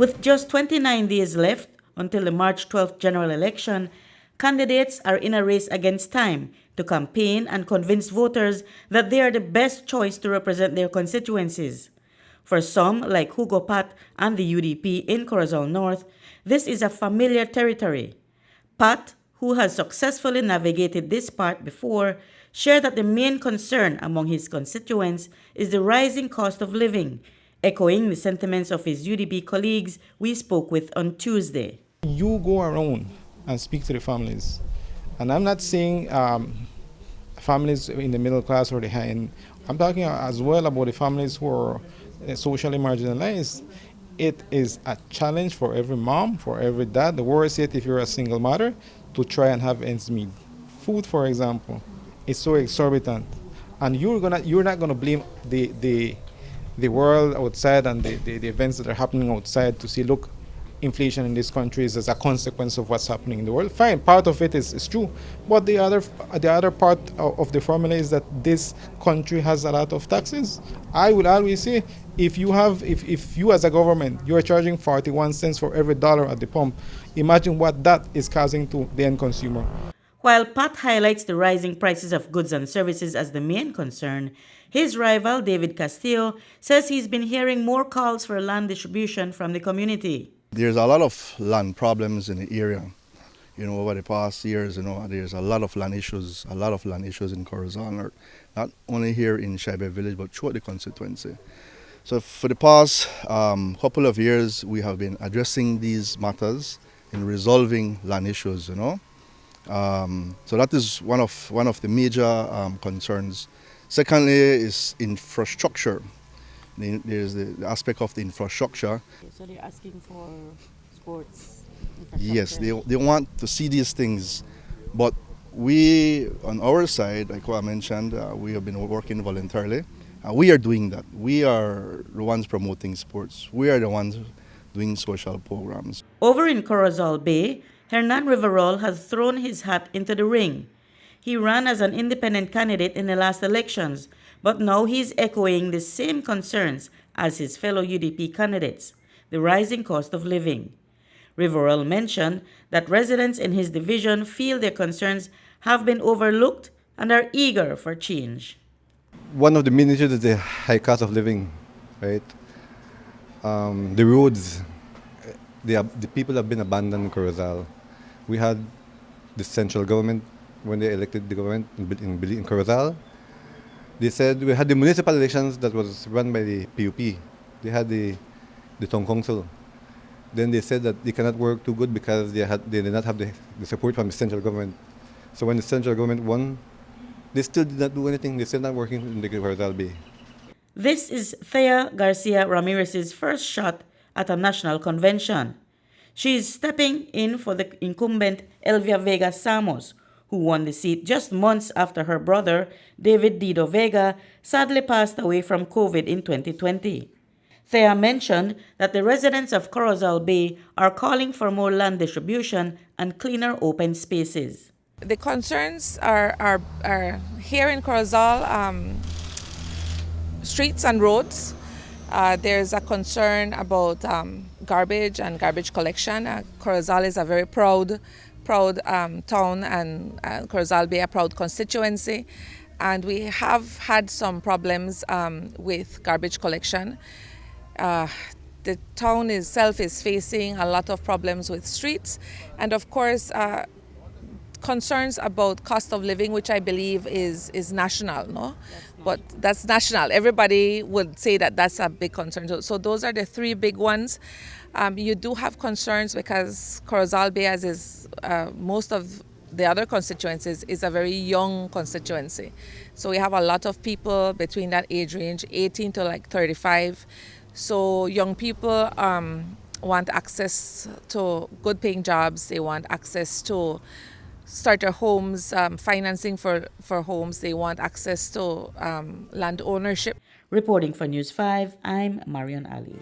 With just 29 days left until the March 12th general election, candidates are in a race against time to campaign and convince voters that they are the best choice to represent their constituencies. For some, like Hugo Pat and the UDP in Corozal North, this is a familiar territory. Pat, who has successfully navigated this part before, shared that the main concern among his constituents is the rising cost of living, echoing the sentiments of his UDP colleagues we spoke with on Tuesday. You go around and speak to the families, and I'm not saying families in the middle class or the high end. I'm talking as well about the families who are socially marginalized. It is a challenge for every mom, for every dad, the worst yet if you're a single mother, to try and have ends meet. Food, for example, is so exorbitant, and you're not gonna blame the world outside and the events that are happening outside to see, look, inflation in this country is as a consequence of what's happening in the world. Fine, part of it is true, but the other part of the formula is that this country has a lot of taxes. I would always say, if you as a government, you are charging 41 cents for every dollar at the pump, imagine what that is causing to the end consumer. While Pat highlights the rising prices of goods and services as the main concern, his rival, David Castillo, says he's been hearing more calls for land distribution from the community. There's a lot of land problems in the area. Over the past years, there's a lot of land issues in Corozal, not only here in Shaibe village, but throughout the constituency. So for the past couple of years, we have been addressing these matters in resolving land issues, So that is one of the major concerns. Secondly is infrastructure. There's the aspect of the infrastructure. So they're asking for sports infrastructure? Yes, they want to see these things. But we, on our side, like what I mentioned, we have been working voluntarily. We are doing that. We are the ones promoting sports. We are the ones doing social programs. Over in Corozal Bay, Hernan Riverol has thrown his hat into the ring. He ran as an independent candidate in the last elections, but now he's echoing the same concerns as his fellow UDP candidates, the rising cost of living. Riverol mentioned that residents in his division feel their concerns have been overlooked and are eager for change. One of the main issues is the high cost of living, right? The roads, the people have been abandoned in Corozal. We had the central government, when they elected the government in Corozal, they said we had the municipal elections that was run by the PUP. They had the town council. Then they said that they cannot work too good because they did not have the support from the central government. So when the central government won, they still did not do anything. They're still not working in the Corozal Bay. This is Thea Garcia Ramirez's first shot at a national convention. She is stepping in for the incumbent Elvia Vega Samos, who won the seat just months after her brother, David Dido Vega, sadly passed away from COVID in 2020. Thea mentioned that the residents of Corozal Bay are calling for more land distribution and cleaner open spaces. The concerns are here in Corozal, streets and roads. There's a concern about garbage and garbage collection. Corozal is a very proud town, and Corozal Bay a proud constituency, and we have had some problems with garbage collection. The town itself is facing a lot of problems with streets, and of course concerns about cost of living, which I believe is national, no? But that's national. Everybody would say that that's a big concern. So those are the three big ones. You do have concerns because Corozal Bay, as is most of the other constituencies, is a very young constituency. So we have a lot of people between that age range, 18 to like 35. So young people want access to good paying jobs. They want access to starter homes, financing for homes. They want access to land ownership. Reporting for News 5, I'm Marion Ali.